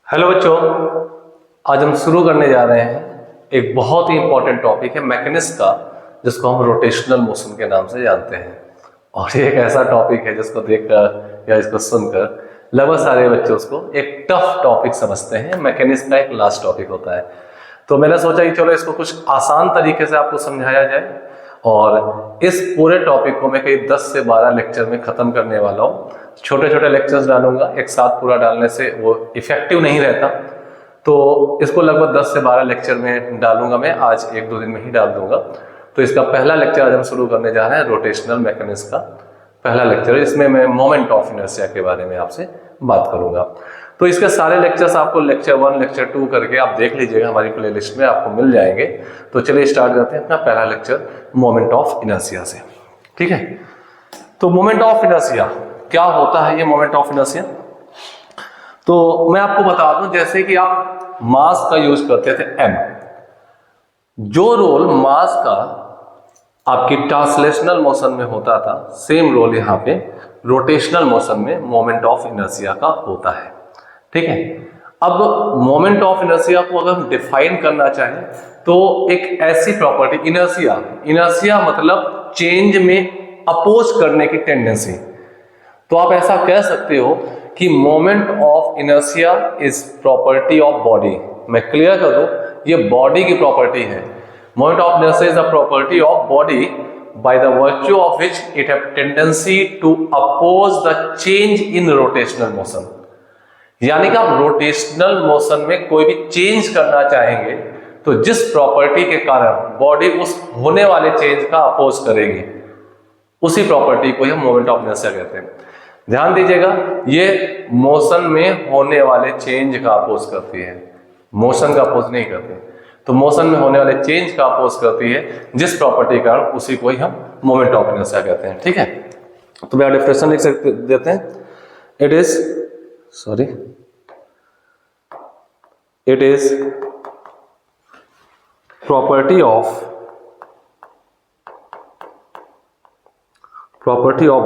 Hello बच्चों, आज हम शुरू करने जा रहे हैं एक बहुत ही इंपॉर्टेंट टॉपिक है मैकेनिक्स का, जिसको हम रोटेशनल मोशन के नाम से जानते हैं। और ये एक ऐसा टॉपिक है जिसको देखकर या इसको सुनकर लगभग सारे बच्चे उसको एक टफ टॉपिक समझते हैं। मैकेनिक्स का एक लास्ट टॉपिक होता है, तो मैंने सोचा कि चलो इसको कुछ आसान तरीके से आपको समझाया जाए। और इस पूरे टॉपिक को मैं करीब 10 से 12 लेक्चर में ख़त्म करने वाला हूँ। छोटे छोटे लेक्चर्स डालूंगा, एक साथ पूरा डालने से वो इफेक्टिव नहीं रहता, तो इसको लगभग 10 से 12 लेक्चर में डालूंगा। मैं आज 1-2 दिन में ही डाल दूंगा। तो इसका पहला लेक्चर आज हम शुरू करने जा रहे हैं रोटेशनल मैकेनिक्स का पहला लेक्चर है। इसमें मैं मोमेंट ऑफ इनर्शिया के बारे में आपसे बात करूंगा। तो इसके सारे लेक्चर्स आपको लेक्चर 1 लेक्चर 2 करके आप देख लीजिएगा, हमारी प्लेलिस्ट में आपको मिल जाएंगे। तो चलिए स्टार्ट करते हैं अपना पहला लेक्चर मोमेंट ऑफ इनर्शिया से। ठीक है, तो मोमेंट ऑफ इनर्शिया क्या होता है? ये मोमेंट ऑफ इनर्शिया, तो मैं आपको बता दूं, जैसे कि आप मास का यूज करते थे m, जो रोल मास का आपकी ट्रांसलेशनल मोशन में होता था, सेम रोल यहाँ पे रोटेशनल मोशन में मोमेंट ऑफ इनर्शिया का होता है। ठीक है, अब मोमेंट ऑफ इनर्शिया को अगर हम डिफाइन करना चाहें तो एक ऐसी प्रॉपर्टी, इनर्शिया मतलब चेंज में अपोज करने की टेंडेंसी। तो आप ऐसा कह सकते हो कि moment of inertia is property of body. मैं क्लियर कर दूं, ये बॉडी की प्रॉपर्टी है। Moment of inertia is a property of body by the virtue of which it have tendency to oppose the change in rotational motion। यानी कि आप rotational motion में कोई भी चेंज करना चाहेंगे तो जिस प्रॉपर्टी के कारण बॉडी उस होने वाले चेंज का अपोज करेगी, उसी प्रॉपर्टी को हम मोमेंट ऑफ इनर्शिया कहते हैं। ध्यान दीजिएगा, ये मोशन में होने वाले चेंज का अपोज करती है, मोशन का अपोज नहीं करती। तो मोशन में होने वाले चेंज का अपोज करती है जिस प्रॉपर्टी का, उसी को ही हम मोमेंट ऑफ इनर्शिया कहते हैं। ठीक है, तो मैं डेफिनेशन लिख सकते देते हैं। It is property of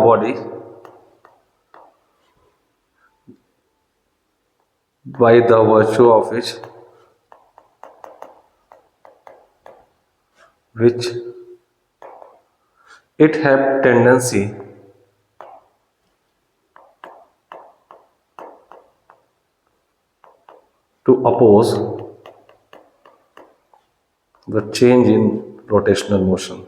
body by the virtue of which it have tendency to oppose the change in rotational motion,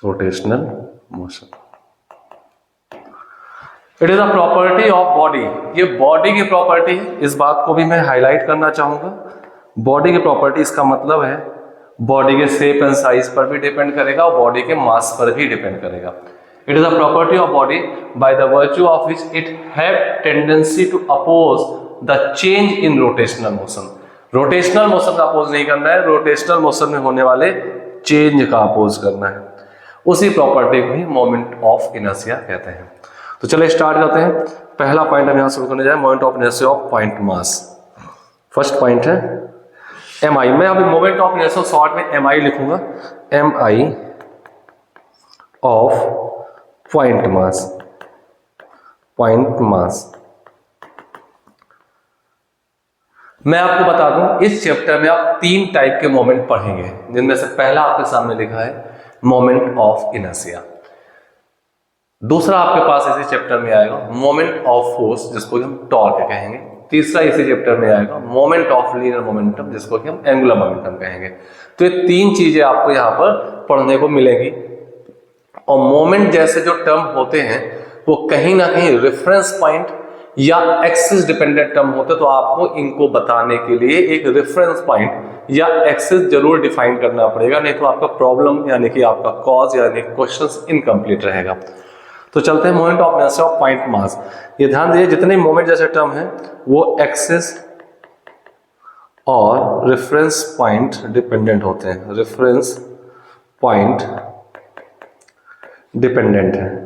rotational motion। It is a property of body, ये बॉडी की प्रॉपर्टी है। इस बात को भी मैं हाईलाइट करना चाहूंगा। बॉडी की प्रॉपर्टी, इसका मतलब है बॉडी के शेप एंड साइज पर भी डिपेंड करेगा और बॉडी के मास पर भी डिपेंड करेगा। It is a property of body by the virtue of which it have tendency to oppose the change in rotational motion. Rotational motion का अपोज नहीं करना है, रोटेशनल मोशन में होने वाले चेंज का अपोज करना है। उसी प्रॉपर्टी को ही मोमेंट ऑफ इनर्शिया कहते हैं। तो चलिए स्टार्ट करते हैं। पहला पॉइंट हम यहां शुरू करने जाए, moment of inertia of point mass. First point है एम आई। मैं अभी मोमेंट ऑफ इनर्शिया शॉर्ट में एम आई लिखूंगा, m I of point mass. मैं आपको बता दूं, इस चैप्टर में आप 3 टाइप के मोमेंट पढ़ेंगे, जिनमें से पहला आपके सामने लिखा है मोमेंट ऑफ इनर्शिया। दूसरा आपके पास इसी चैप्टर में आएगा मोमेंट ऑफ फोर्स, जिसको हम टॉर्क कहेंगे। तीसरा इसी चैप्टर में आएगा मोमेंट ऑफ लीनियर मोमेंटम, जिसको कि हम एंगुलर मोमेंटम कहेंगे। तो ये 3 चीजें आपको यहाँ पर पढ़ने को मिलेगी। और मोमेंट जैसे जो टर्म होते हैं वो कहीं ना कहीं रेफरेंस पॉइंट या एक्सिस डिपेंडेंट टर्म होते, तो आपको इनको बताने के लिए एक रेफरेंस पॉइंट या एक्सिस जरूर डिफाइन करना पड़ेगा, नहीं तो आपका प्रॉब्लम यानी कि आपका कॉज यानी क्वेश्चन इनकम्प्लीट रहेगा। तो चलते हैं moment of inertia of point मास। ये ध्यान दीजिए, जितने मोमेंट जैसे टर्म है वो एक्सिस और रेफरेंस पॉइंट डिपेंडेंट होते हैं, रेफरेंस पॉइंट डिपेंडेंट है।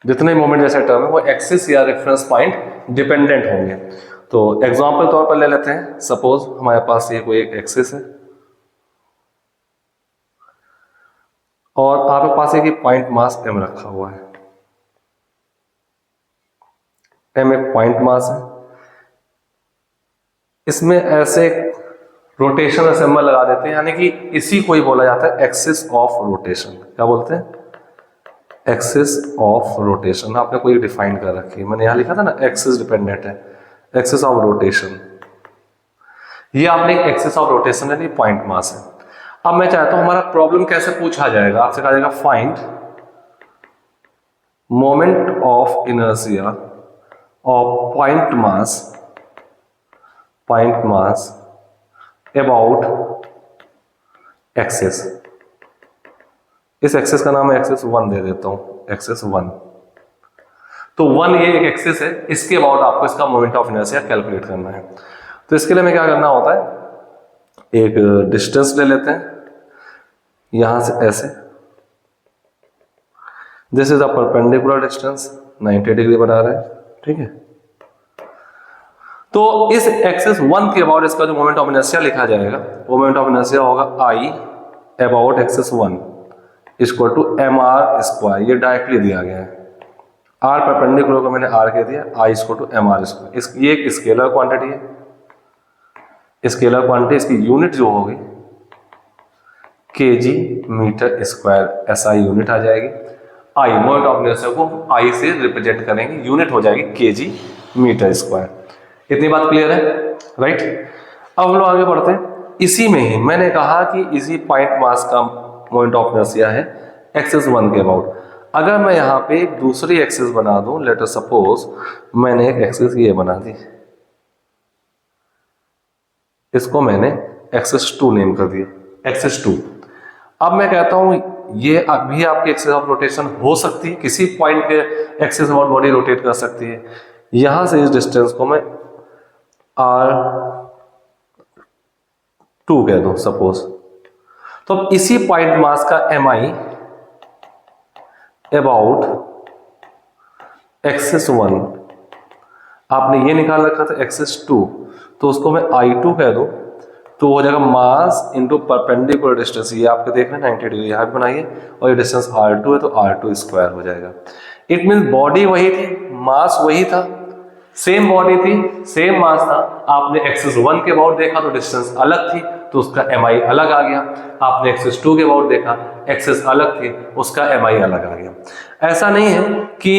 जितने मोमेंट जैसे टर्म है वो एक्सिस या रेफरेंस पॉइंट डिपेंडेंट होंगे। तो एग्जांपल तौर पर ले लेते हैं, सपोज हमारे पास ये कोई एक एक्सिस है और आपके पास एक पॉइंट मास m रखा हुआ है, m एक पॉइंट मास है। इसमें ऐसे रोटेशन सिंबल लगा देते हैं, यानी कि इसी को ही बोला जाता है एक्सिस ऑफ रोटेशन। क्या बोलते हैं? Axis of rotation. आपने कोई डिफाइन कर रखी है, मैंने यहां लिखा था ना एक्सिस डिपेंडेंट है, एक्सिस ऑफ रोटेशन। ये आपने एक्सिस ऑफ रोटेशन है, पॉइंट मास है। अब मैं चाहता हूं हमारा प्रॉब्लम कैसे पूछा जाएगा, आपसे कहा जाएगा find moment of inertia of point mass about axis. इस एक्सिस का नाम एक्सिस 1 दे देता हूं, एक्सिस 1। तो 1 ये एक एक्सिस है, इसके अबाउट आपको इसका मोमेंट ऑफ इनर्शिया कैलकुलेट करना है। तो इसके लिए हमें क्या करना होता है, एक डिस्टेंस ले लेते हैं यहां से ऐसे, this is a perpendicular distance, 90 degree बना रहा है, ठीक है। तो इस एक्सिस 1 के अबाउट इसका जो मोमेंट ऑफ इनर्शिया लिखा जाएगा, वो मोमेंट ऑफ इनर्शिया होगा I about axis 1 equal to mr square. ये डायरेक्टली दिया गया है, r परपेंडिकुलर को मैंने r कह दिया, i equal to mr square. ये एक स्केलर क्वांटिटी है, स्केलर क्वांटिटी, इसकी यूनिट जो होगी kg metre square, SI unit आ जाएगी। I मोमेंट ऑफ इनर्शिया को I से रिप्रेजेंट करेंगे, यूनिट हो जाएगी kg मीटर स्क्वायर। इतनी बात क्लियर है, राइट। अब हम लोग आगे बढ़ते हैं। इसी में ही मैंने कहा कि इसी पॉइंट मास का मोमेंट ऑफ इनर्शिया है एक्सिस 1 के अबाउट। अगर मैं यहाँ पे एक दूसरी एक्सिस बना दूं, लेट अस सपोज मैंने एक एक्सिस ये बना दी, इसको मैंने एक्सिस 2 नेम कर दिया, एक्सिस 2। अब मैं कहता हूं ये अभी आपकी एक्सिस ऑफ रोटेशन हो सकती है, किसी पॉइंट के एक्सिस अबाउट बॉडी रोटेट कर सकती है। यहां से इस डिस्टेंस को मैं r2 कह दूं सपोज। तो अब इसी पॉइंट मास का mi अबाउट एक्सिस 1 आपने ये निकाल रखा था एक्सिस 2, तो उसको मैं I2 कह दूं, तो हो जाएगा मास इंटू परपेंडिकुलर डिस्टेंस। ये आपके देख रहे हैं 90 डिग्री यहाँ भी बनाइए, और ये डिस्टेंस r2 है तो r2 स्क्वायर हो जाएगा। इट मीन बॉडी वही थी, मास वही था, सेम बॉडी थी, सेम मास था। आपने एक्सिस 1 के अबाउट देखा तो डिस्टेंस अलग थी, तो उसका mi अलग आ गया। आपने एक्सिस 2 के अबाउट देखा, एक्सिस अलग थी, उसका mi अलग आ गया। ऐसा नहीं है कि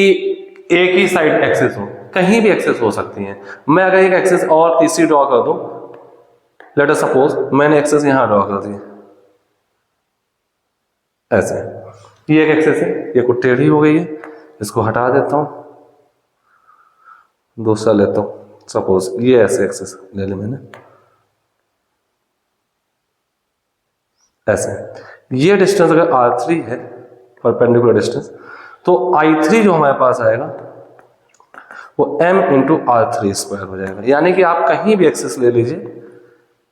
एक ही साइड एक्सिस हो, कहीं भी एक्सिस हो सकती है। मैं अगर एक एक्सिस और तीसरी ड्रॉ कर दूं, लेट अस सपोज मैंने एक्सिस यहां ड्रॉ कर दी ऐसे, ये एक एक्सिस है, ये कुछ टेढ़ी हो गई है, इसको हटा देता हूं, दूसरा लेता हूं, सपोज ये ऐसे एक्सिस ले ली मैंने ऐसे। ये डिस्टेंस अगर r3 है, परपेंडिकुलर डिस्टेंस, तो I3 जो हमारे पास आएगा वो m इंटू r3 स्क्वायर हो जाएगा। यानी कि आप कहीं भी एक्सिस ले लीजिए,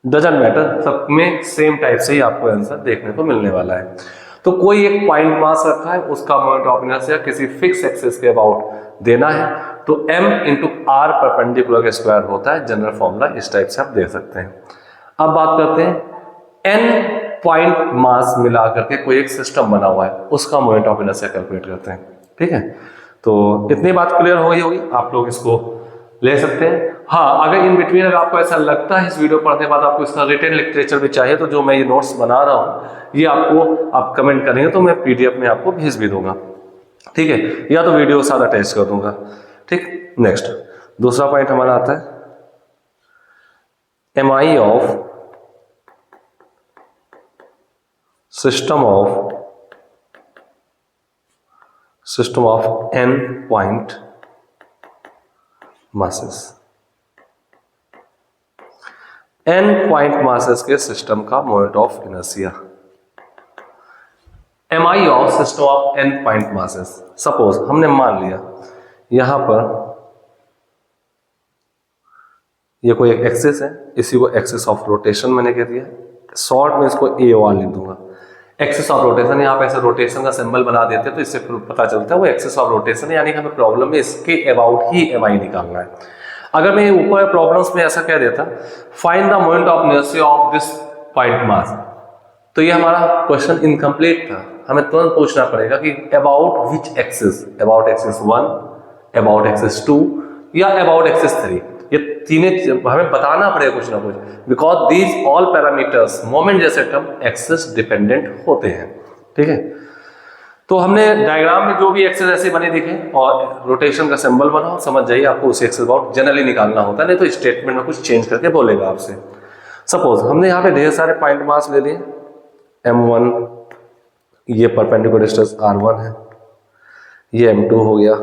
डजंट मैटर, सब में सेम टाइप से ही आपको आंसर देखने को मिलने वाला है। तो कोई एक पॉइंट मास रखा है, उसका मोमेंट ऑफ इनर्शिया किसी फिक्स एक्सिस के अबाउट देना है, तो m इंटू r परपेंडिकुलर का स्क्वायर होता है। जनरल फॉर्मूला इस टाइप से आप देख सकते हैं। अब बात करते हैं n पॉइंट मास मिला करके कोई एक सिस्टम बना हुआ है, उसका मोमेंट ऑफ इनर्शिया कैलकुलेट करते हैं, ठीक है। तो इतनी बात क्लियर हो गई होगी, आप लोग इसको ले सकते हैं। हाँ, अगर इन बिटवीन अगर आपको ऐसा लगता है इस वीडियो पढ़ने के बाद आपको इसका रिटन लिटरेचर भी चाहिए, तो जो मैं ये नोट्स बना रहा हूँ ये आपको आप कमेंट करेंगे तो मैं PDF में आपको भेज भी दूंगा, ठीक है, या तो वीडियो के साथ अटैच कर दूंगा, ठीक। नेक्स्ट दूसरा पॉइंट हमारा आता है mi of system of n point masses. n point masses के सिस्टम का moment of inertia, mi of system of n point masses. Suppose हमने मान लिया यहां पर ये कोई एक एक्सिस है, इसी को एक्सिस ऑफ रोटेशन मैंने कह दिया, शॉर्ट में इसको AOR लिख दूंगा। एक्सिस ऑफ रोटेशन, यहाँ पे ऐसे रोटेशन का सिंबल बना देते हैं तो इससे पता चलता है वो एक्सिस ऑफ रोटेशन है, यानी कि हमें प्रॉब्लम में इसके अबाउट ही mi निकालना है। अगर मैं ऊपर प्रॉब्लम्स में ऐसा कह देता find the moment of inertia of this point mass, तो ये हमारा क्वेश्चन इनकम्प्लीट था। हमें तुरंत पूछना पड़ेगा कि about which axis, about axis 1, about axis 2 या अबाउट एक्सिस 3। ये तीनों हमें बताना पड़ेगा कुछ ना कुछ, because these all parameters moment जैसे टर्म एक्सिस डिपेंडेंट होते हैं। ठीक है, तो हमने डायग्राम में जो भी एक्सिस ऐसे बने दिखे और रोटेशन का सिंबल बनाओ, समझ जाइए आपको उसी एक्सिस अबाउट जनरली निकालना होता है, नहीं तो स्टेटमेंट में कुछ चेंज करके बोलेगा आपसे। सपोज हमने यहाँ पे ढेर सारे पॉइंट मास ले लिए, m1 ये परपेंडिकुलर डिस्टेंस r1 है, ये m2 हो गया,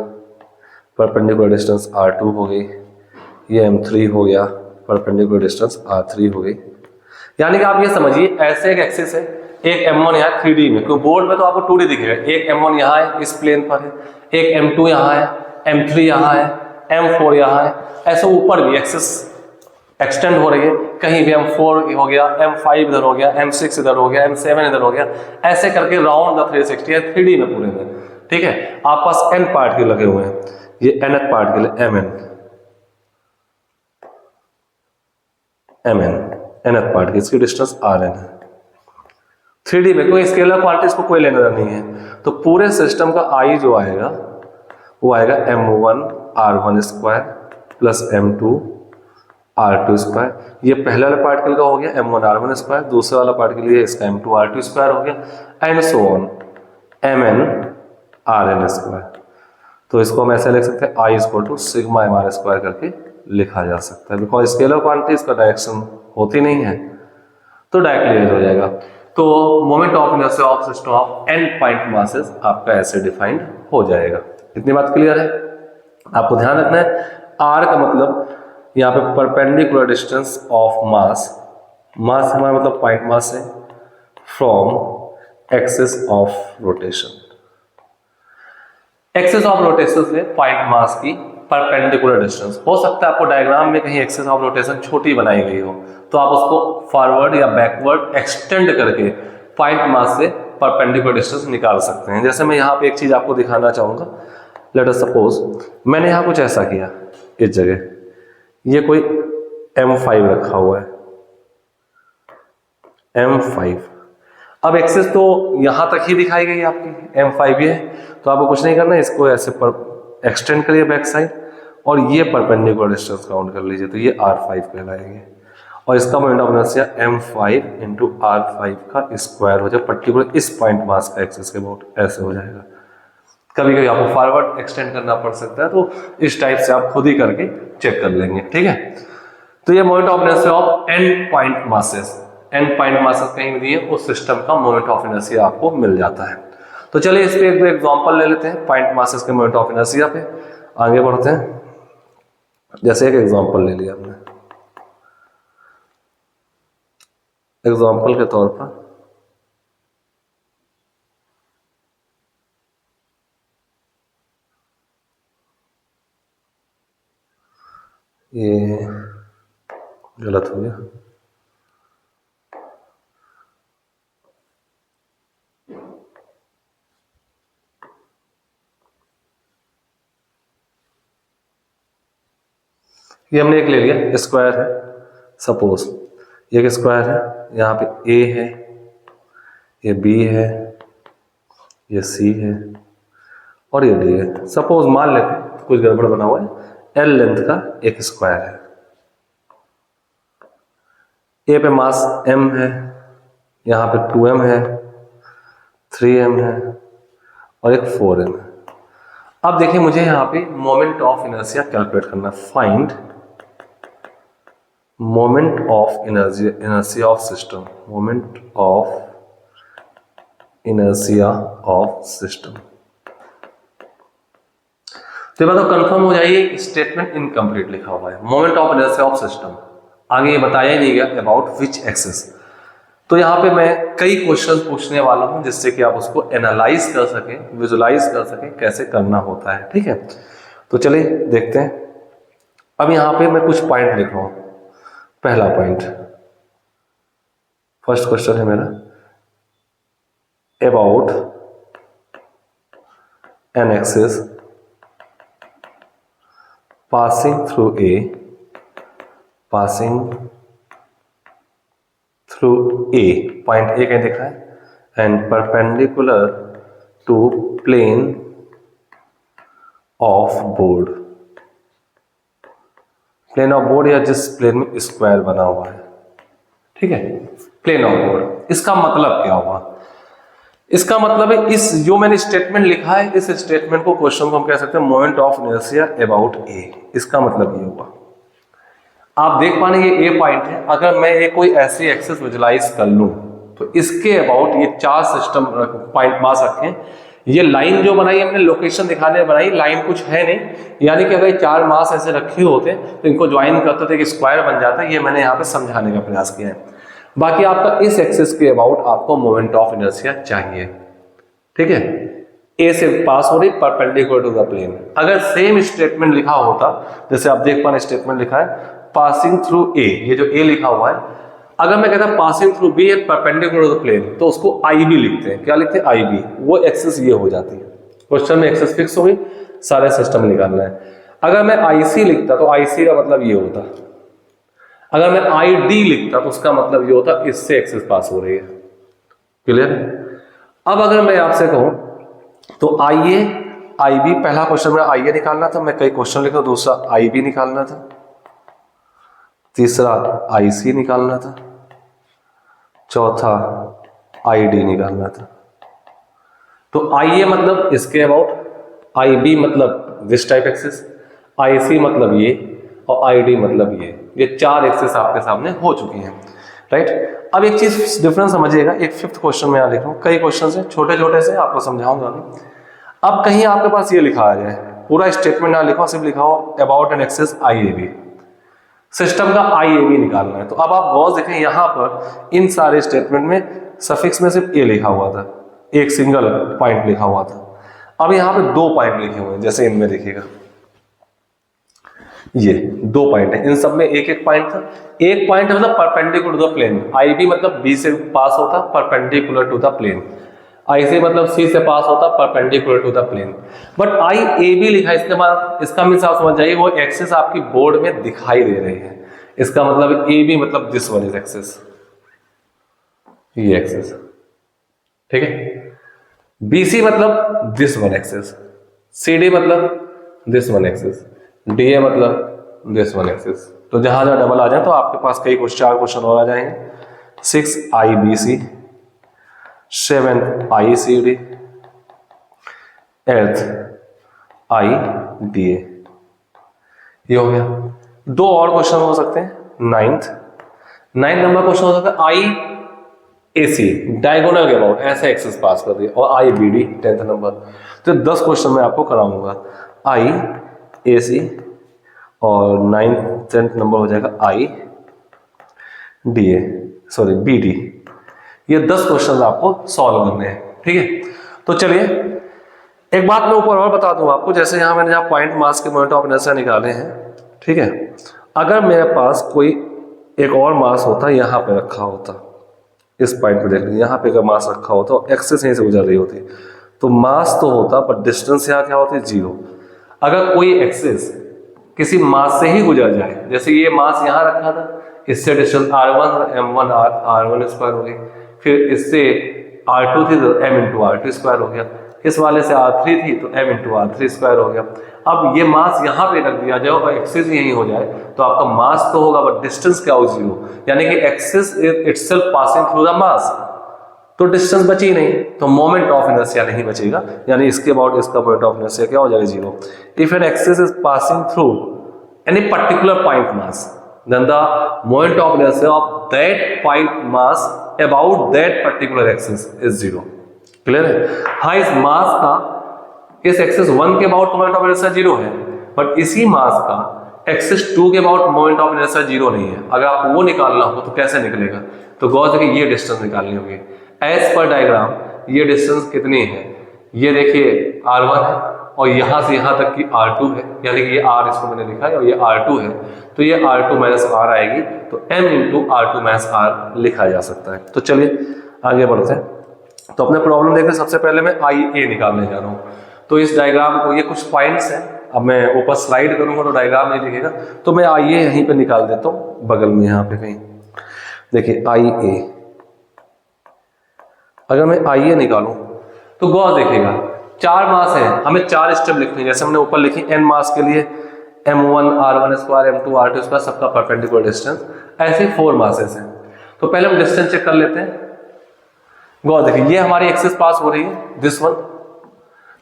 परपेंडिकुलर डिस्टेंस r2 हो गई, ये m3 हो गया, परपेंडिकुलर डिस्टेंस r3 हो गई। यानी कि आप ये समझिए ऐसे एक एक्सिस है, एक m1 यहाँ 3D में, क्योंकि बोर्ड में तो आपको 2D दिखेगा, एक m1 यहाँ है इस प्लेन पर है, एक m2 यहाँ है, m3 यहाँ है, m4 यहाँ है, ऐसे ऊपर भी एक्सिस एक्सटेंड हो रही है, कहीं भी m4 हो गया, m5 इधर हो गया, m6 इधर हो गया, m7 इधर हो गया, ऐसे करके राउंड द 360 है 3D में पूरे में। ठीक है, आप पास n पार्ट के लगे हुए हैं, ये nth पार्ट के लिए mn nth पार्ट की, इसकी डिस्टेंस rn है। 3D में कोई स्केलर क्वांटिटीज को कोई लेना नहीं है, तो पूरे सिस्टम का आई जो आएगा वो आएगा m1 r1 square plus m2 r2 square. ये पहले वाला पार्टिकल का हो गया m1 r1 स्क्वायर, दूसरे वाला पार्ट के लिए इसका m2 r2 स्क्वायर हो गया, and so on mn rn square. तो इसको हम ऐसे लिख सकते हैं I equal to sigma mr square करके लिखा जा सकता है, बिकॉज स्केलर क्वांटिटीज का डायरेक्शन होती नहीं है, तो डायरेक्टली हो जाएगा। तो moment of inertia of system of n point masses आपका ऐसे डिफाइंड हो जाएगा। इतनी बात क्लियर है? आपको ध्यान रखना है r का मतलब यहाँ पे परपेंडिकुलर डिस्टेंस ऑफ मास, मास हमारा मतलब पॉइंट मास है, from axis of rotation. Axis of rotation से पॉइंट मास की परपेंडिकुलर डिस्टेंस। हो सकता है आपको डायग्राम में कहीं एक्सिस ऑफ रोटेशन छोटी बनाई गई हो, तो आप उसको फॉरवर्ड या बैकवर्ड एक्सटेंड करके पॉइंट मास से परपेंडिकुलर डिस्टेंस निकाल सकते हैं। जैसे मैं यहाँ पे एक चीज आपको दिखाना चाहूंगा, लेट अस सपोज मैंने यहाँ कुछ ऐसा किया, इस जगह ये कोई m5 रखा हुआ है, m5। अब एक्सिस तो यहां तक ही दिखाई गई आपकी, m5 ये है, तो आपको कुछ नहीं करना है, इसको ऐसे पर एक्सटेंड करिए बैक साइड, और ये परपेंडिकुलर डिस्टेंस काउंट कर लीजिए, तो ये r5 कहलाएंगे, और इसका moment of inertia m5 into r5 का स्क्वायर हो जाए, पर्टिकुलर इस पॉइंट मास का एक्सिस के अबाउट ऐसे हो जाएगा। कभी कभी आपको फॉरवर्ड एक्सटेंड करना पड़ सकता है, तो इस टाइप से आप खुद ही करके चेक कर लेंगे। ठीक है, तो ये moment of inertia of n point masses, n point masses कहीं भी दिए उस सिस्टम का मोमेंट ऑफ इनर्शिया आपको मिल जाता है। तो चलिए इस पे एक दो एग्जांपल ले लेते हैं पॉइंट मासेस के मोमेंट ऑफ इनर्शिया पे, आगे बढ़ते हैं। जैसे एक एग्जांपल ले लिया हमने, एग्जांपल के तौर पर ये गलत हो गया, ये हमने एक ले लिया, स्क्वायर है, सपोज ये एक स्क्वायर है, यहाँ पे ए है, ये बी है, ये सी है, और ये डी है। सपोज मान लेते हैं कुछ गड़बड़ बना हुआ है, एल लेंथ का एक स्क्वायर है, ए पे मास m है, यहाँ पे 2m है, 3m है, और एक 4m है। अब देखिए मुझे यहाँ पे मोमेंट ऑफ इनर्शिया कैलकुलेट करना, find moment of inertia of system, moment of inertia of system. तो ये बात कंफर्म हो जाइए, स्टेटमेंट इनकम्प्लीट लिखा हुआ है, moment of inertia of system, आगे ये बताया ही नहीं गया अबाउट विच एक्सिस। तो यहाँ पे मैं कई क्वेश्चन पूछने वाला हूं जिससे कि आप उसको एनालाइज कर सकें, विजुलाइज कर सकें कैसे करना होता है। ठीक है, तो चलिए देखते हैं। अब यहाँ पे मैं कुछ पॉइंट लिख रहा हूं। पहला पॉइंट, फर्स्ट क्वेश्चन है मेरा, about an axis passing through A, passing through A, point A कहीं दिख रहा है, and perpendicular to plane of board. Plane of board या जिस प्लेन में स्क्वायर बना हुआ है, ठीक है, प्लेन ऑफ बोर्ड। इसका मतलब क्या हुआ? इसका मतलब है इस जो मैंने स्टेटमेंट लिखा है, इस स्टेटमेंट को, क्वेश्चन को हम कह सकते हैं मोमेंट ऑफ इनर्शिया अबाउट ए। इसका मतलब ये हुआ, आप देख पा रहे हैं ये ए पॉइंट है। अगर मैं ये कोई ऐसी एक्सिस विजुलाइज कर लूं तो इसके अबाउट ये चार सिस्टम पॉइंट मास रखें। ये लाइन जो बनाई हमने लोकेशन दिखाने बनाई, लाइन कुछ है नहीं, यानी कि अगर चार मास ऐसे रखे होते तो इनको ज्वाइन करते थे कि स्क्वायर बन जाता। ये मैंने यहाँ पे समझाने का प्रयास किया है। बाकी आपका इस एक्सिस के अबाउट आपको मोमेंट ऑफ इनर्शिया चाहिए, ठीक है। ए से पास हो रही परपेंडिकुलर टू द प्लेन। अगर सेम स्टेटमेंट लिखा होता, जैसे आप देख पा रहे स्टेटमेंट लिखा है पासिंग थ्रू ए, ये जो ए लिखा हुआ है, अगर मैं कहता passing through B and perpendicular to the plane तो उसको आई बी लिखते हैं। क्या लिखते हैं? आई बी। वो एक्सिस ये हो जाती है। क्वेश्चन में एक्सिस फिक्स हो गई, सारे सिस्टम निकालना है। अगर मैं आई सी लिखता तो आई सी का मतलब ये होता। अगर मैं आई डी लिखता तो उसका मतलब ये होता इससे एक्सिस पास हो रही है। क्लियर? अब अगर मैं आपसे कहूं तो आई ए आई बी, पहला क्वेश्चन में आई ए निकालना था, मैं कई क्वेश्चन लिखा, दूसरा आई बी निकालना था, तीसरा आई सी निकालना था, चौथा आई डी निकालना था। तो आई ए मतलब इसके अबाउट, आई बी मतलब this type axis, I C मतलब ये, और आई डी मतलब ये चार एक्सिस आपके सामने हो चुकी हैं, राइट। अब एक चीज डिफरेंस समझिएगा, एक फिफ्थ क्वेश्चन में यहाँ लिख रहा हूँ, कई क्वेश्चन है छोटे छोटे से, आपको समझाऊंगा अभी। अब कहीं आपके पास ये लिखा आ जाए, पूरा स्टेटमेंट ना लिखा, सिर्फ लिखा हो about an axis I A B, system का आई ए बी निकालना है। तो अब आप गौर देखें, यहां पर इन सारे स्टेटमेंट में सफिक्स में सिर्फ ए लिखा हुआ था, एक सिंगल पॉइंट लिखा हुआ था। अब यहां पे दो पॉइंट लिखे हुए हैं, जैसे इनमें देखिएगा ये दो पॉइंट है, इन सब में एक एक पॉइंट था। एक पॉइंट है मतलब perpendicular to the plane, I B मतलब बी से पास होता perpendicular to the plane, I C मतलब सी से पास होता perpendicular to the plane. But I A B लिखा है, इसके बाद इसका मीन्स आप समझ जाइए वो एक्सिस आपकी बोर्ड में दिखाई दे रही है। इसका मतलब ए बी मतलब दिस वन इज एक्सिस, ये एक्सिस, ठीक है। बी सी मतलब this one axis, C D मतलब this one axis, D A मतलब दिस वन एक्सिस। तो जहां जहां डबल आ जाए तो आपके पास कई चार क्वेश्चन और आ जाएंगे। 6 I B C, 7 I C D, 8 I D A, ये हो गया। दो और क्वेश्चन हो सकते हैं। 9th नंबर क्वेश्चन हो सकता है आई ए सी, डायगोनल के अबाउट ऐसे एक्सिस पास कर दिया, और आई बी डी 10th नंबर। तो 10 क्वेश्चन मैं आपको कराऊंगा, आई ए सी, और 9th 10th नंबर हो जाएगा I D A, sorry B D. ये 10 क्वेश्चन आपको सॉल्व करने हैं, ठीक है। तो चलिए एक बात मैं ऊपर और बता दूं आपको, जैसे यहां मैंने जहां पॉइंट मास के मोमेंट ऑफ इनर्शिया निकाले हैं, ठीक है। अगर मेरे पास कोई एक और मास होता, यहां पे रखा होता, इस पॉइंट पे देख लीजिए, यहाँ पे अगर मास रखा होता और एक्सिस यहीं से गुजर रही होती, तो मास तो होता पर डिस्टेंस यहाँ क्या होती? 0। अगर कोई एक्सिस किसी मास से ही गुजर जाए, जैसे ये मास यहाँ रखा था, इससे डिस्टेंस r1 और m1 r1 स्क्वायर हो गई, फिर इससे r2 थी तो m इंटू r2 स्क्वायर हो गया, इस वाले से r3 थी तो m इंटू r3 स्क्वायर हो गया। अब ये मास यहाँ पे रख दिया जाए और एक्सिस यही हो जाए तो आपका मास तो होगा बट डिस्टेंस क्या हो? 0, यानी कि axis is itself passing through the mass, तो डिस्टेंस बची नहीं, तो मोमेंट ऑफ इनर्शिया नहीं बचेगा, यानी इसके अबाउट इसका मोमेंट ऑफ इनर्शिया क्या हो जाएगा? 0। If an axis is passing through any particular point mass then the moment of inertia of that point mass about that particular axis is 0। Clear है? हाँ, इस मास का इस एक्सिस 1 के अबाउट मोमेंट ऑफ इनर्शिया 0 है, बट इसी मास का axis 2 के अबाउट मोमेंट ऑफ इनर्शिया 0 नहीं है। अगर आपको वो निकालना हो तो कैसे निकलेगा? तो गौर देखिए, ये डिस्टेंस निकालनी होगी। एज पर डायग्राम ये डिस्टेंस कितनी है? ये देखिए r1 है और यहां से यहां तक की r2 है, यानी कि ये r इसको मैंने लिखा है और ये r2 है, तो ये r2 माइनस r आएगी, तो m into r2 minus r लिखा जा सकता है। तो चलिए आगे बढ़ते हैं। तो अपने प्रॉब्लम देखते हैं। सबसे पहले मैं आई ए निकालने जा रहा हूँ। तो इस डायग्राम को, ये कुछ पॉइंट्स हैं, अब मैं ऊपर स्लाइड करूंगा तो डायग्राम नहीं दिखेगा, तो मैं आई ए यहीं पे निकाल देता हूँ, बगल में यहाँ पे कहीं। देखिए आई ए, अगर मैं IA निकालूं तो गौर देखिएगा 4 मास है, हमें 4 स्टेप लिखने हैं। जैसे हमने ऊपर लिखी n मास के लिए m1 r1 square m2 r2 square सबका परपेंडिकुलर डिस्टेंस, ऐसे 4 मासेस हैं। तो पहले हम डिस्टेंस चेक कर लेते हैं। गौर देखिए ये हमारी एक्सिस पास हो रही है दिस वन,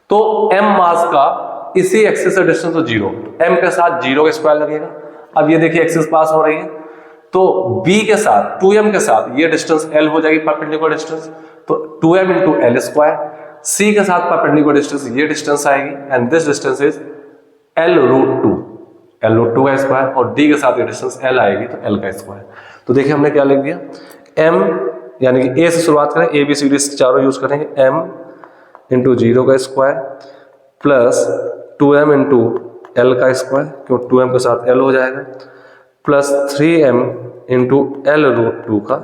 तो m मास का इसी एक्सिस से डिस्टेंस तो 0, m के साथ 0 का स्क्वायर लगेगा। अब ये देखिए एक्सिस पास हो रही है, तो b के साथ 2m के साथ ये डिस्टेंस l हो जाएगी परपेंडिकुलर डिस्टेंस, तो 2m into L square. c के साथ परपेंडिकुलर डिस्टेंस ये डिस्टेंस आएगी and this distance is l root 2, l root 2 का स्क्वायर, और d के साथ ये डिस्टेंस l आएगी तो l का स्क्वायर। तो देखिए हमने क्या लिख दिया, m यानी कि a से शुरुआत करें, a b c d चारों यूज करेंगे, m इंटू 0 का square plus 2m into L का स्क्वायर, क्यों 2m के साथ l हो जाएगा, plus 3m into L root 2 का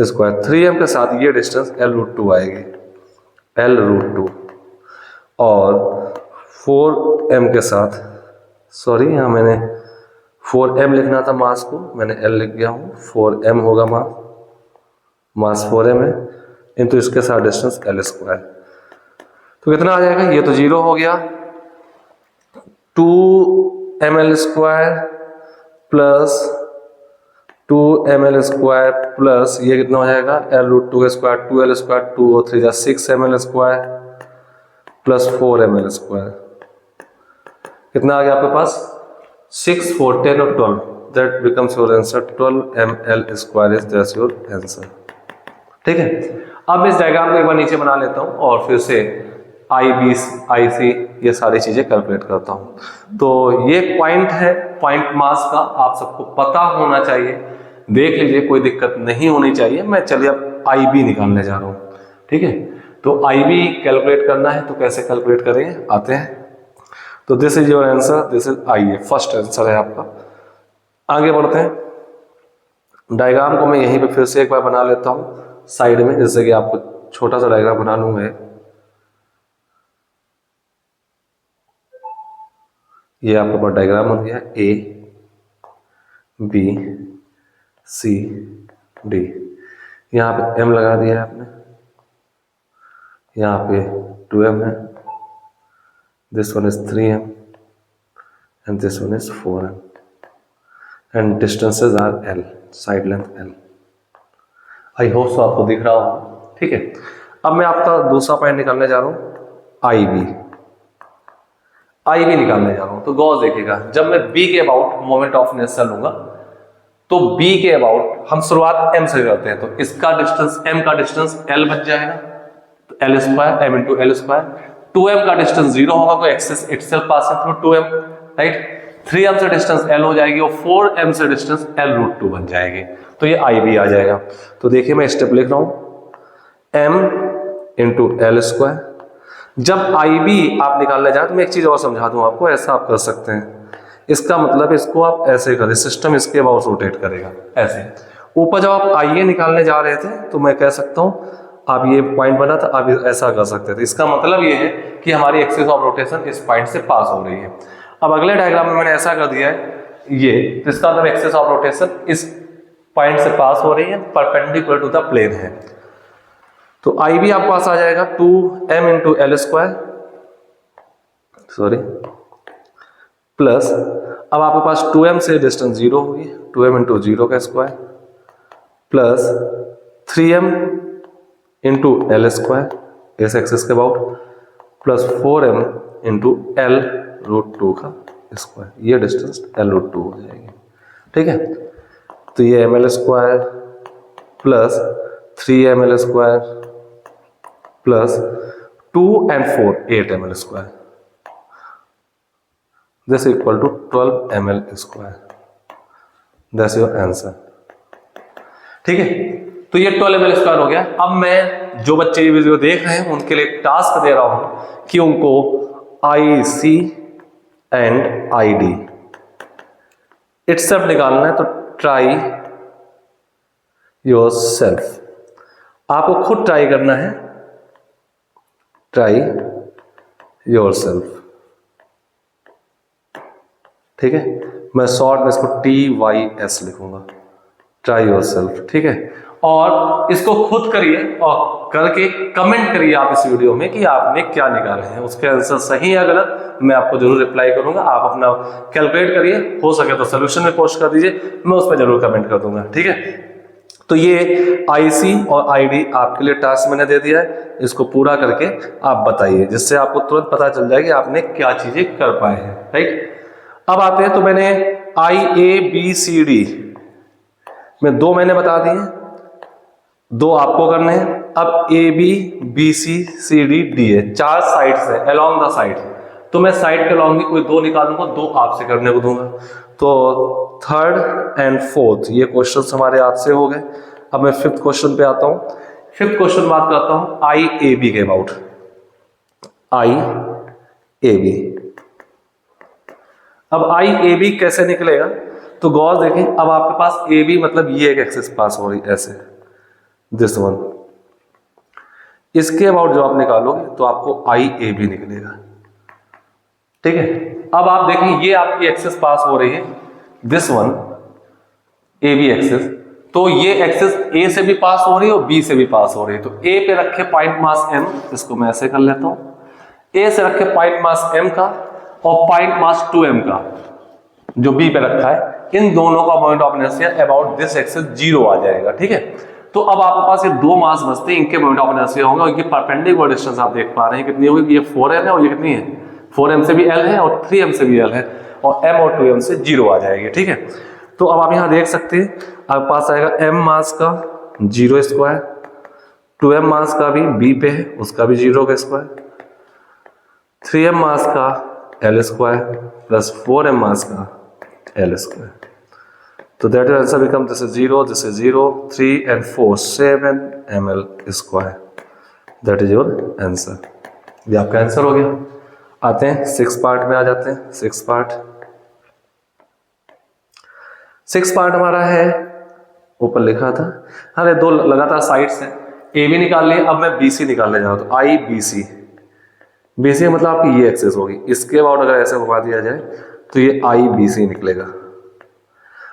स्क्वायर। 3m के साथ ये डिस्टेंस l रूट 2 आएगी, l रूट 2, और 4m के साथ, सॉरी यहाँ मैंने 4m लिखना था मास को, मैंने l लिख गया हूँ, 4m होगा मास 4m है, इंटू इसके साथ डिस्टेंस l स्क्वायर। तो कितना आ जाएगा, ये तो 0 हो गया, 2ml square plus 2ml square plus ये कितना हो जाएगा l रूट 2 का स्क्वायर, 2l स्क्वायर, 2 और 3 6ml square plus 4ml square. कितना आ गया आपके पास, 6 4 10 और 12, that becomes your answer, 12ml square is that's your answer. ठीक है, अब इस डायग्राम को एक बार नीचे बना लेता हूँ और फिर से IB IC ये सारी चीजें कैलकुलेट करता हूँ। तो ये पॉइंट है, पॉइंट मास का आप सबको पता होना चाहिए, देख लीजिए कोई दिक्कत नहीं होनी चाहिए। मैं चलिए अब IB निकालने जा रहा हूँ। ठीक है, तो IB कैलकुलेट करना है तो कैसे कैलकुलेट करेंगे, आते हैं। तो this is your answer, this is IA, first answer है आपका। आगे बढ़ते हैं, डायग्राम को मैं यहीं पे फिर से एक बार बना लेता हूँ साइड में, जैसे कि आपको छोटा सा डायग्राम बना लूंगा। ये आपके पास डायग्राम बन गया, A B C D, यहाँ पे M लगा दिया है आपने, यहाँ पे 2m है, this one is 3m and this one is 4m and distances are L, side length L। I hope so आपको दिख रहा होगा। ठीक है, अब मैं आपका दूसरा पॉइंट निकालने जा रहा हूँ, IB निकालने जा रहा हूं। तो गौर देखिएगा, जब मैं B के अबाउट मोमेंट ऑफ इनर्शिया लूंगा तो B के अबाउट हम शुरुआत M से करते हैं, तो इसका डिस्टेंस M का डिस्टेंस L बच जाएगा, तो L square M into L square. 2M का डिस्टेंस 0 होगा, तो axis itself passing through 2M, right. 3M से डिस्टेंस L हो जाएगी और 4M से डिस्टेंस L रूट 2 बन जाएगी, तो ये IB आ जाएगा। तो देखिए मैं स्टेप लिख रहा हूं, M इंटू एल स्क्वायर। जब IB आप निकालने जाए तो मैं एक चीज और समझा दूं आपको, ऐसा आप कर सकते हैं, इसका मतलब इसको आप ऐसे करें, सिस्टम इसके अबाउट रोटेट करेगा ऐसे। ऊपर जब आप IA निकालने जा रहे थे तो मैं कह सकता हूं आप ये पॉइंट बना था, आप ऐसा कर सकते थे। इसका मतलब ये है कि हमारी एक्सिस ऑफ रोटेशन इस पॉइंट से पास हो रही है। अब अगले डायग्राम में मैंने ऐसा कर दिया है ये, तो इसका मतलब एक्सिस ऑफ रोटेशन इस पॉइंट से पास हो रही है, परपेंडिकुलर टू द प्लेन है। तो IB आपके पास आ जाएगा 2m into L square, sorry, plus अब आपके पास 2m से डिस्टेंस 0 होगी, 2m इंटू 0 का square plus 3m into L square इस एक्सिस के about plus 4m into L root 2 का स्क्वायर, ये डिस्टेंस एल रूट 2 हो जाएगी। ठीक है, तो ये ml square plus 3ml square plus 2 and 4 8ml square, this equal to 12ml square, that's your answer. ठीक है, तो ये 12ml स्क्वायर हो गया। अब मैं जो बच्चे ये वीडियो देख रहे हैं उनके लिए एक टास्क दे रहा हूं कि उनको IC एंड ID इटसेल्फ निकालना है, तो ट्राई योर सेल्फ, आपको खुद ट्राई करना है, ट्राई योर सेल्फ। ठीक है, मैं शॉर्ट में इसको TYS लिखूंगा, ट्राई योर सेल्फ। ठीक है, और इसको खुद करिए और करके कमेंट करिए आप इस वीडियो में कि आपने क्या निकाले हैं, उसके आंसर सही है गलत मैं आपको जरूर रिप्लाई करूंगा। आप अपना कैलकुलेट करिए, हो सके तो सोल्यूशन में पोस्ट कर दीजिए, मैं उस पर जरूर कमेंट कर दूंगा, ठीक है। तो ये आईसी और आईडी आपके लिए टास्क मैंने दे दिया है, इसको पूरा करके आप बताइए, जिससे आपको तुरंत पता चल जाए कि आपने क्या चीजें कर पाए हैं, राइट। अब आते हैं, तो मैंने IABCD में 2 मैंने बता दिए, 2 आपको करने हैं। अब ABBCCD है, 4 साइड्स है अलोंग द साइड, तो मैं साइड के अलोंग कोई 2 निकालूंगा, 2 आपसे करने को दूंगा। तो 3rd and 4th ये क्वेश्चन हमारे हाथ से हो गए। अब मैं 5th क्वेश्चन पे आता हूं। 5th क्वेश्चन बात करता हूं IAB के अबाउट। IAB, अब IAB कैसे निकलेगा, तो गौर देखें, अब आपके पास AB मतलब ये एक एक्सिस पास हो रही ऐसे, दिस वन, इसके अबाउट जो आप निकालोगे तो आपको IAB निकलेगा, ठीक है। अब आप देखें ये आपकी एक्सिस पास हो रही है, दिस वन AB एक्सिस, तो ये एक्सिस A से भी पास हो रही है और B से भी पास हो रही है। तो A पे रखे पॉइंट मास M, इसको मैं ऐसे कर लेता हूं, A से रखे पॉइंट मास M का और पॉइंट मास 2M का जो B पे रखा है, इन दोनों का moment of inertia about this axis 0 आ जाएगा, ठीक है। तो अब आपके पास ये 2 मास बचते हैं, इनके मोमेंट ऑफ इनर्शिया होंगे और इनकी परपेंडिकुलर डिस्टेंस आप देख पा रहे हैं कितनी होगी, ये 4M है और ये कितनी है, 4M से भी L है और 3M से भी L है और M और 2M से 0 आ जाएगी, ठीक है। तो अब आप यहां देख सकते हैं आपके पास आएगा M मास का 0 स्क्वायर, 2M मास का भी B पे है उसका भी 0 का स्क्वायर, 3M मास का L स्क्वायर प्लस 4M मास का L स्क्वायर। तो that is answer become this is 0, this is 0, 3 and 4 7 ml square, that is your answer. ये आपका आंसर हो गया। आते हैं 6 पार्ट में, आ जाते हैं 6 पार्ट। 6 पार्ट हमारा है, ऊपर लिखा था, अरे 2 लगातार साइड्स हैं, AB निकाल लिए, अब मैं BC निकालने जा रहा हूं, तो IBC, BC मतलब आपकी ये एक्सेस होगी, इसके अबाउट अगर ऐसे घुमा दिया जाए तो ये IBC निकलेगा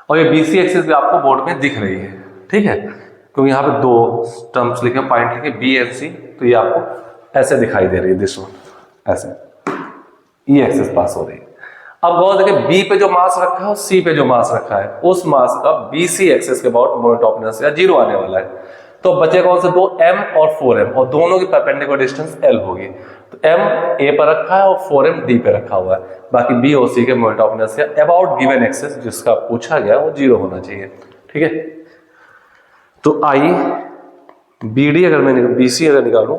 और ये BC एक्सेस भी आपको बोर्ड में दिख रही है, ठीक है, क्योंकि यहाँ पे 2 टर्म्स लिखे, पॉइंट लिखे B and C, तो ये आपको ऐसे दिखाई दे रही है, दिस वन ऐसे, ये एक्सेस पास हो रही है। अब गौर देखिए B पे जो मास रखा है और C पे जो मास रखा है, उस मास का BC एक्सेस के अबाउट मोमेंट ऑफ इनर्शिया 0 आने वाला है। तो बचे कौन से 2, M और 4M, और दोनों की परपेंडिकुलर डिस्टेंस L होगी। तो M A पर रखा है और 4M D पे रखा हुआ है, बाकी B और C के moment of inertia about given axes जिसका पूछा गया वो 0 होना चाहिए, ठीक है। तो IBD अगर मैं BC अगर निकालूं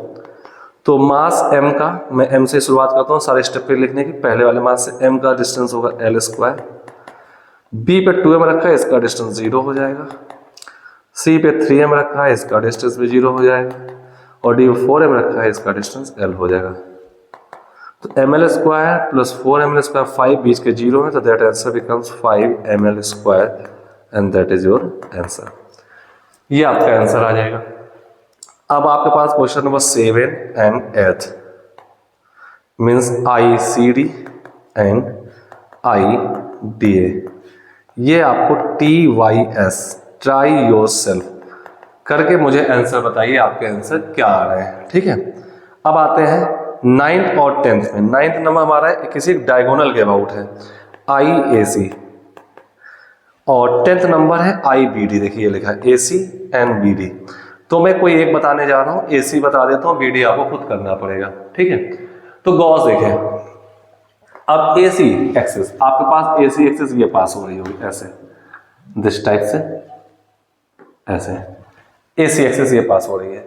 तो मास M का, मैं M से शुरुआत करता हूं सारे स्टेप पे लिखने की। पहले वाले मास से M का डिस्टेंस होगा L स्क्वायर, B पे 2M रखा है, इसका डिस्टेंस 0 हो जाएगा, C पे 3M रखा है, इसका डिस्टेंस भी 0 हो जाएगा, और D पे 4M रखा है, इसका डिस्टेंस L हो जाएगा। तो ML square plus 4ML square 5 बीच के 0 है, तो that answer becomes 5ML square and that is your answer. ये आपका आंसर आ जाएगा। अब आपके पास question number 7 and 8 means ICD and IDA। ये आपको TYS ट्राई योरसेल्फ करके मुझे आंसर बताइए, आपके आंसर क्या आ रहे हैं, ठीक है। अब आते हैं 9th और 10th में। 9th नंबर हमारा है किसी डायगोनल के अबाउट है IAC, और 10th नंबर है IBD। देखिए लिखा है AC एंड BD। तो मैं कोई एक बताने जा रहा हूं, AC बता देता हूं, BD आपको खुद करना पड़ेगा, ठीक है। तो गौर देखें, अब AC एक्सिस आपके पास, AC एक्सिस ये पास हो रही होगी ऐसे, दिस टाइप से ऐसे, AC एक्सिस ये पास हो रही है।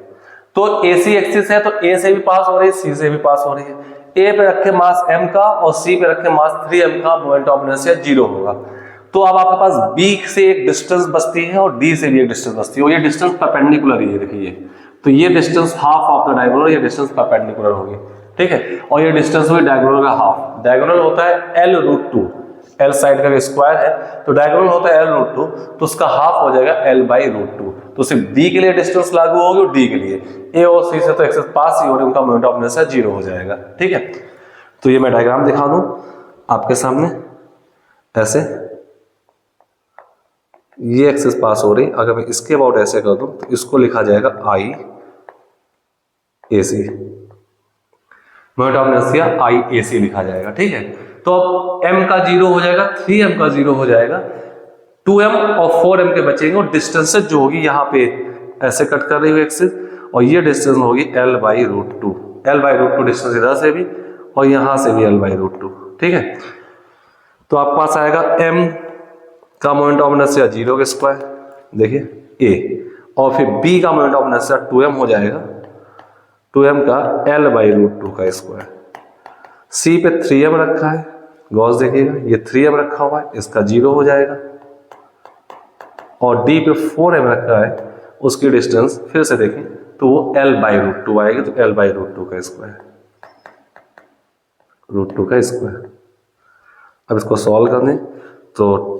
तो AC एक्सिस है तो A से भी पास हो रही है, C से भी पास हो रही है। A पे रखे मास M का और C पे रखे मास 3M का, मोमेंट ऑफ इनर्शिया 0 होगा। तो अब आपके पास B से एक डिस्टेंस बचती है और D से भी एक डिस्टेंस बचती है, और ये डिस्टेंस परपेंडिकुलर है, देखिए। तो ये distance half of the diagonal, ये डिस्टेंस परपेंडिकुलर होगी, ठीक है। और ये डिस्टेंस हुई डायगोनल का हाफ। डायगोनल होता है L√2, L साइड का स्क्वायर है, तो डायगोनल होता है L√2, तो उसका हाफ हो जाएगा L/√2। तो सिर्फ B के लिए डिस्टेंस लागू होगी और D के लिए, A और C से तो एक्सेस पास ही हो रही, उनका मोमेंट ऑफ इनर्शिया 0 हो जाएगा, ठीक है। तो ये मैं डायग्राम दिखा दूं आपके सामने ऐसे, ये एक्सिस पास हो रही, अगर मैं इसके अबाउट ऐसे कर दूं तो इसको लिखा जाएगा आई ए सी, मोमेंट ऑफ इनर्शिया आई ए सी लिखा जाएगा। ठीक है, तो अब m का 0 हो जाएगा, 3m का 0 हो जाएगा, 2m और 4m के बचेंगे, और डिस्टेंसेज जो होगी यहाँ पे ऐसे कट कर रही हुई एक्सिस, और ये डिस्टेंस होगी l/√2, l/√2 डिस्टेंस इधर से भी और यहाँ से भी l/√2। ठीक है, तो आप पास आएगा m का मोमेंट ऑफ इनर्शिया 0 के स्क्वायर, देखिए a, और फिर b का मोमेंट ऑफ इनर्शिया 2m हो जाएगा, 2m का l/√2 का स्क्वायर। c पे 3m रखा है, गॉस देखिएगा ये 3m रखा हुआ है, इसका 0 हो जाएगा, और d पे 4m रखा है, उसकी डिस्टेंस फिर से देखें तो वो l/√2 आएगी, तो l/√2 का स्क्वायर, √2 का स्क्वायर। अब इसको सॉल्व कर दें तो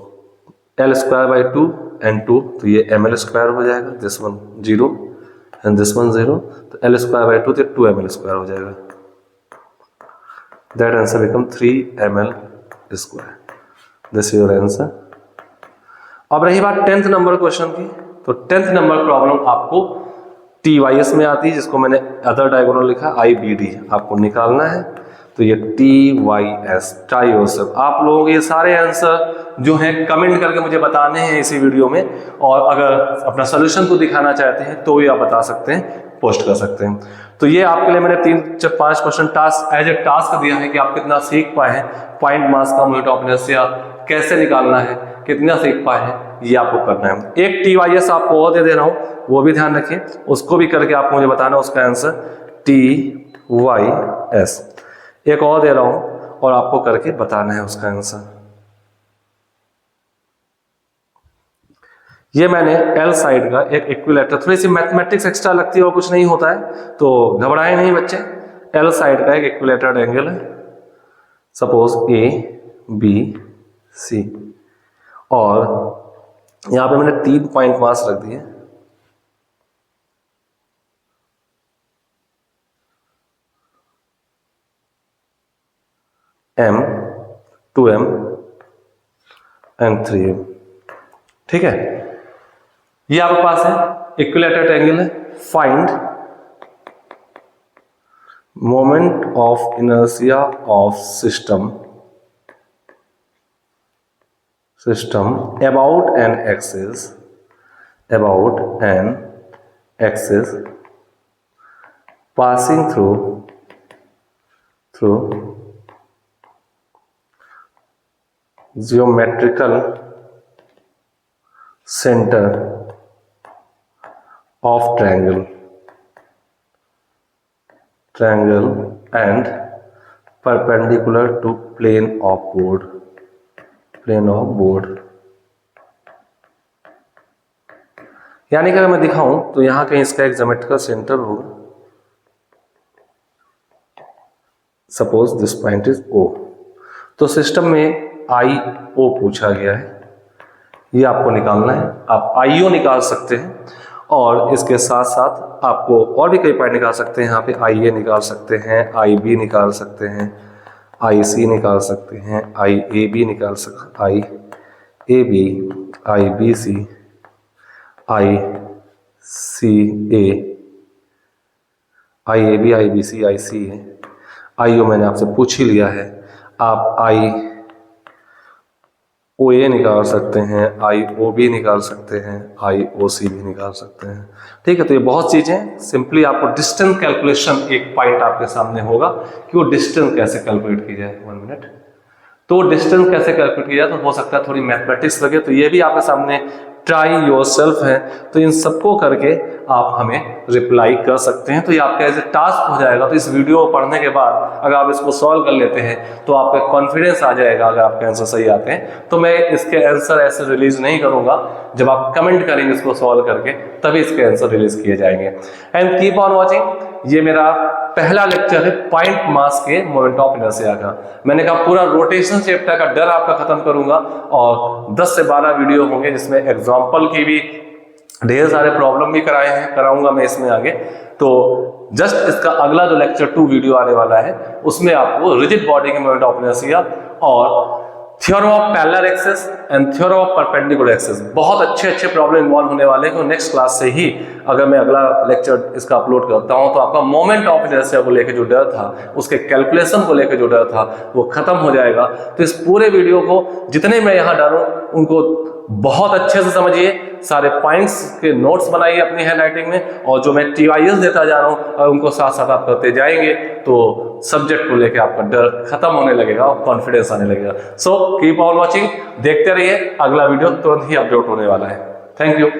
l²/2 and 2, तो ये ml² हो जाएगा, this one 0 and this one 0, तो l²/2 तो 2ml² हो जाएगा, that answer become 3ml²। This is your answer. अब रही बात 10th नंबर क्वेश्चन की, तो 10th नंबर प्रॉब्लम आपको TYS में आती है, जिसको मैंने अदर डायगोनल लिखा IBD, आपको निकालना है, तो ये TYS, ट्राई योरसेल्फ। आप लोगों के ये सारे आंसर जो हैं कमेंट करके मुझे बताने हैं इसी वीडियो में, और अगर अपना सोल्यूशन को दिखाना चाहते हैं तो ये आप बता सकते हैं, पोस्ट कर सकते हैं। तो ये आपके लिए मैंने 3-5 question task as a task दिया है कि आप कितना सीख पाए हैं, पॉइंट मास का मोमेंट ऑफ इनर्शिया कैसे निकालना है, कितना सीख पाए हैं, ये आपको करना है। एक TYS आपको और दे रहा हूं, वो भी ध्यान रखिए, उसको भी करके आपको मुझे बताना उसका आंसर TYS। एक और दे रहा हूं और आपको करके बताना है उसका आंसर। ये मैंने L साइड का एक इक्विलेटर, थोड़ी सी मैथमेटिक्स एक्स्ट्रा लगती है और कुछ नहीं होता है, तो घबराए नहीं बच्चे। L साइड का एक इक्विलेटर्ड एंगल है, सपोज ABC, और यहां पे मैंने 3 पॉइंट मास रख दिए, M, 2M एंड 3M। ठीक है, ये आपके पास है इक्विलेटर्ड एंगल है। Find moment of inertia of system about an axis passing through geometrical center of triangle and perpendicular to plane of board। यानी कि अगर मैं दिखाऊं तो यहां कहीं इसका एक ज्योमेट्रिकल सेंटर होगा, suppose this point is O, तो सिस्टम में IO पूछा गया है, ये आपको निकालना है। आप IO निकाल सकते हैं, और इसके साथ साथ आपको और भी कई पॉइंट निकाल सकते हैं। यहाँ पे IA निकाल सकते हैं, IB निकाल सकते हैं, IC निकाल सकते हैं, IAB निकाल सकते हैं, IAB, IBC, ICA, IAB, IBC, ICA, IO मैंने आपसे पूछ ही लिया है। आप IOA निकाल सकते हैं, IOB निकाल सकते हैं, IOC भी निकाल सकते हैं। ठीक है, तो ये बहुत चीजें, सिंपली आपको डिस्टेंस कैलकुलेशन एक पॉइंट आपके सामने होगा कि वो डिस्टेंस कैसे कैलकुलेट की जाए। 1 मिनट, तो डिस्टेंस कैसे कैलकुलेट की जाए, तो हो सकता है थोड़ी मैथमेटिक्स लगे, तो ये भी आपके सामने ट्राई योरसेल्फ है, तो इन सबको करके आप हमें रिप्लाई कर सकते हैं। तो ये आपका एज ए टास्क हो जाएगा। तो इस वीडियो को पढ़ने के बाद अगर आप इसको सॉल्व कर लेते हैं तो आपका कॉन्फिडेंस आ जाएगा। अगर आपके आंसर सही आते हैं तो मैं इसके आंसर ऐसे रिलीज नहीं करूंगा, जब आप कमेंट करेंगे इसको सॉल्व करके तभी इसके आंसर रिलीज किए जाएंगे। And keep on watching. ये मेरा पहला लेक्चर है पॉइंट मास के मोमेंट ऑफ इनर्शिया का। मैंने कहा पूरा रोटेशन चैप्टर का डर आपका खत्म करूंगा, और 10 से 12 वीडियो होंगे जिसमें एग्जांपल की भी ढेर सारे प्रॉब्लम भी कराऊंगा मैं इसमें आगे। तो जस्ट इसका अगला जो लेक्चर 2 वीडियो आने वाला है उसमें आपको रिजिड बॉडी के मोमेंट ऑफ इनर्शिया और theorem of parallel axis and theorem of perpendicular axis, बहुत अच्छे प्रॉब्लम इन्वॉल्व होने वाले हैं। नेक्स्ट क्लास से ही अगर मैं अगला लेक्चर इसका अपलोड करता हूं तो आपका मोमेंट ऑफ इनर्शिया को लेकर जो डर था, उसके कैलकुलेशन को लेकर जो डर था, वो खत्म हो जाएगा। तो इस पूरे वीडियो को जितने मैं यहाँ डालूं उनको बहुत अच्छे से समझिए, सारे पॉइंट्स के नोट्स बनाइए अपनी हैंडराइटिंग में, और जो मैं TYS देता जा रहा हूँ और उनको साथ साथ आप करते जाएंगे तो सब्जेक्ट को लेकर आपका डर खत्म होने लगेगा और कॉन्फिडेंस आने लगेगा। सो कीप ऑन वॉचिंग, देखते रहिए, अगला वीडियो तुरंत ही अपलोड होने वाला है। Thank you.